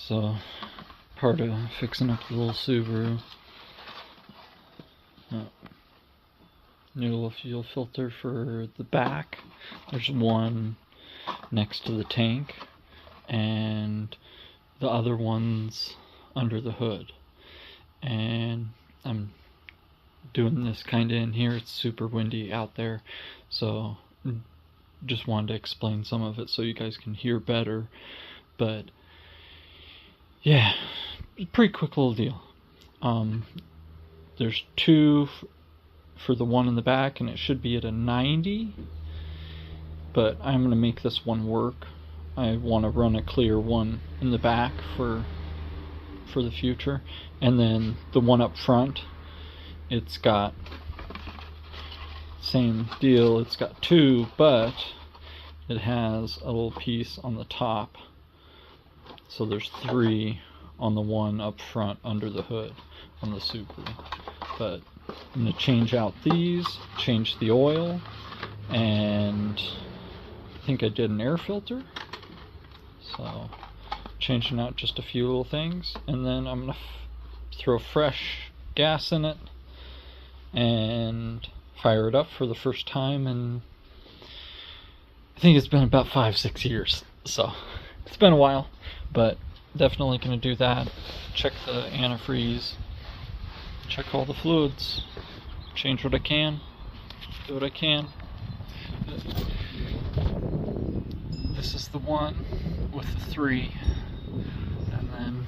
So, part of fixing up the little Subaru. New little fuel filter for the back. There's one next to the tank, and the other one's under the hood. And I'm doing this kind of in here. It's super windy out there, so just wanted to explain some of it so you guys can hear better. But yeah, pretty quick little deal. There's two for the one in the back, and it should be at a 90, but I'm going to make this one work. I want to run a clear one in the back for the future, and then the one up front, it's got same deal. It's got two, but it has a little piece on the top, so there's three on the one up front under the hood on the Subaru. But I'm going to change out these, change the oil, and I think I did an air filter. So changing out just a few little things, and then I'm going to throw fresh gas in it and fire it up for the first time. And I think it's been about 5-6 years, so it's been a while, but definitely going to do that. Check the antifreeze, check all the fluids, change what I can, do what I can. This is the one with the 3, and then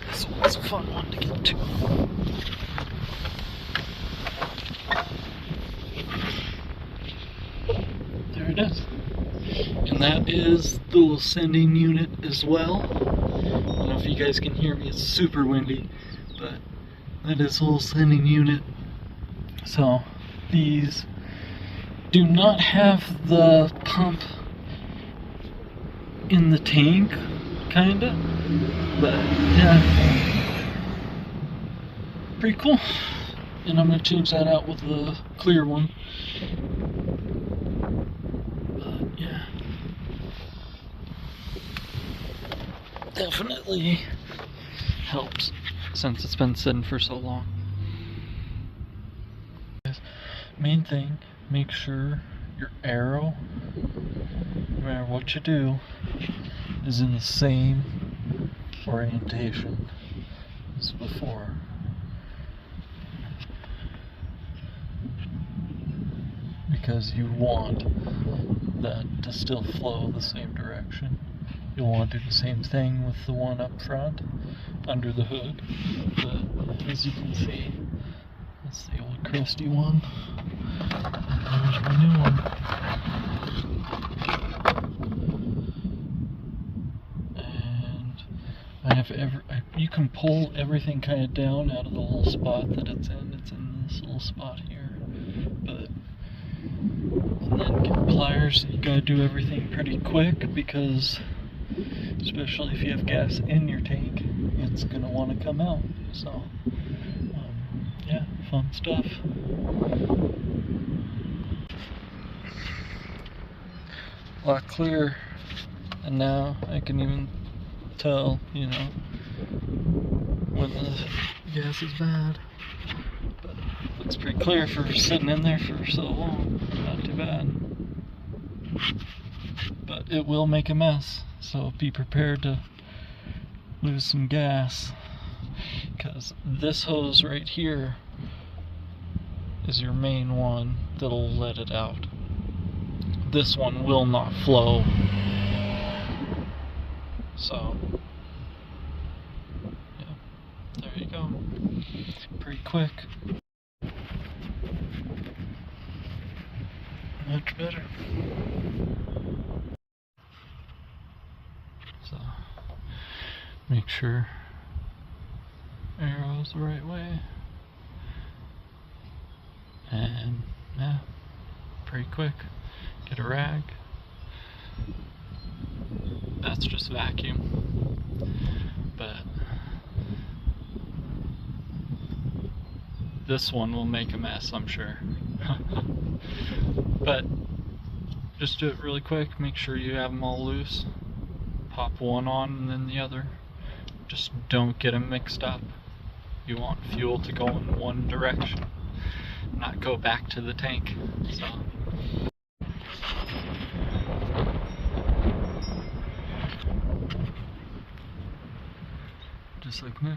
this one's a fun one to get to. There it is. And that is the little sending unit as well. I don't know if you guys can hear me, it's super windy, but that is a little sending unit. So these do not have the pump in the tank, kinda, but yeah, pretty cool. And I'm gonna change that out with the clear one. But yeah, definitely helps since it's been sitting for so long. Main thing, make sure your arrow, no matter what you do, is in the same orientation as before. Because you want that to still flow the same direction. You'll want to do the same thing with the one up front, under the hood. But as you can see, that's the old crusty one. And there's my new one. And I have you can pull everything kind of down out of the little spot that it's in. It's in this little spot here. But and then get pliers. You gotta do everything pretty quick, because especially if you have gas in your tank, it's gonna want to come out. So yeah, fun stuff. A lot clearer, and now I can even tell, you know, when the gas is bad. But looks pretty clear for sitting in there for so long. Not too bad. But it will make a mess, so be prepared to lose some gas, because this hose right here is your main one that'll let it out. This one will not flow. So yeah, there you go. Pretty quick. Much better. So make sure arrow's the right way, and yeah, pretty quick. Get a rag. That's just vacuum, but this one will make a mess, I'm sure. But just do it really quick. Make sure you have them all loose. Pop one on and then the other. Just don't get them mixed up. You want fuel to go in one direction, not go back to the tank. So. Just like new.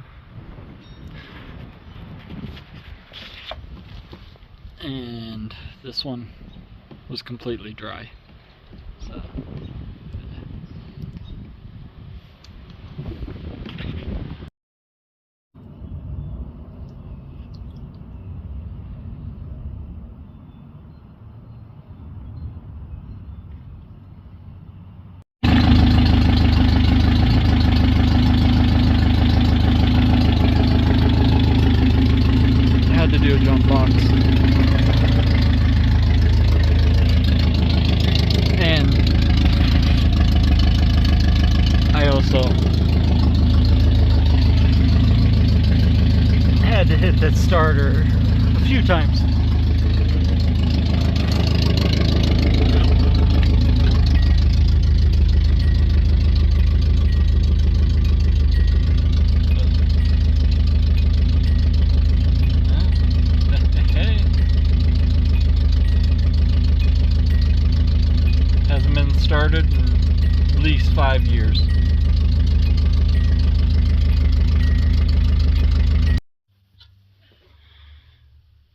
And this one was completely dry. So. Had to do a jump box. And I also had to hit that starter a few times. Hasn't been started in at least 5 years.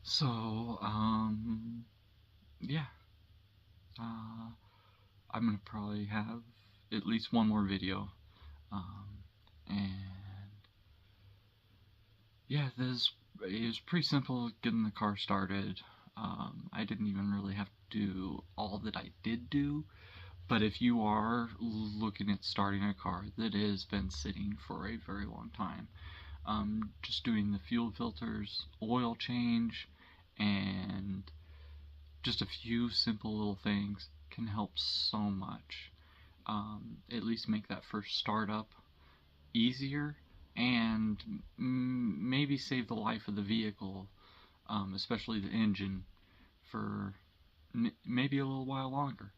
So, yeah. I'm gonna probably have at least one more video. And yeah, it was pretty simple getting the car started. I didn't even really have to do all that I did do. But if you are looking at starting a car that has been sitting for a very long time, just doing the fuel filters, oil change, and just a few simple little things can help so much. At least make that first startup easier and maybe save the life of the vehicle, especially the engine, for maybe a little while longer.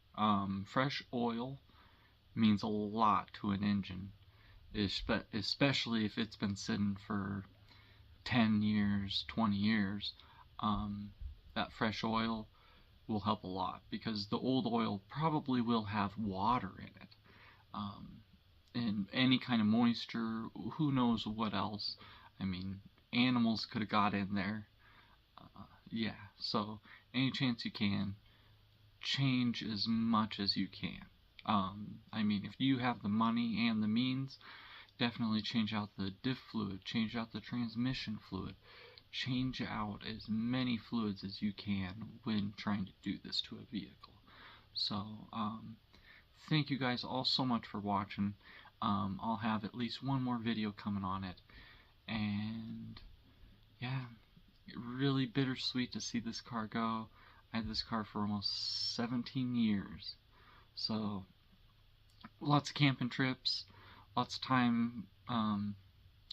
Fresh oil means a lot to an engine, especially if it's been sitting for 10 years, 20 years. That fresh oil will help a lot because the old oil probably will have water in it. And any kind of moisture, who knows what else. I mean, animals could have got in there. Yeah, so any chance you can, change as much as you can. I mean, if you have the money and the means, definitely change out the diff fluid, change out the transmission fluid, change out as many fluids as you can when trying to do this to a vehicle. So, thank you guys all so much for watching. I'll have at least one more video coming on it. And yeah, really bittersweet to see this car go. I had this car for almost 17 years. So, lots of camping trips, lots of time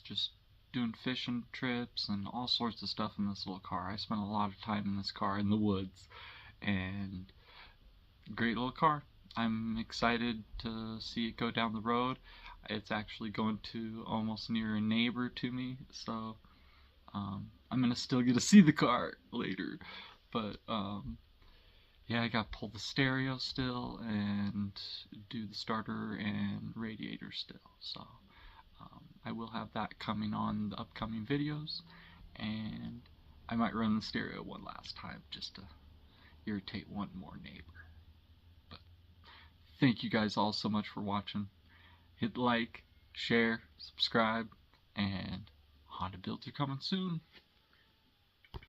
just doing fishing trips and all sorts of stuff in this little car. I spent a lot of time in this car in the woods, and great little car. I'm excited to see it go down the road. It's actually going to almost near a neighbor to me, so I'm gonna still get to see the car later. But yeah, I gotta pull the stereo still and do the starter and radiator still. So I will have that coming on the upcoming videos, and I might run the stereo one last time just to irritate one more neighbor. But thank you guys all so much for watching. Hit like, share, subscribe, and Honda builds are coming soon.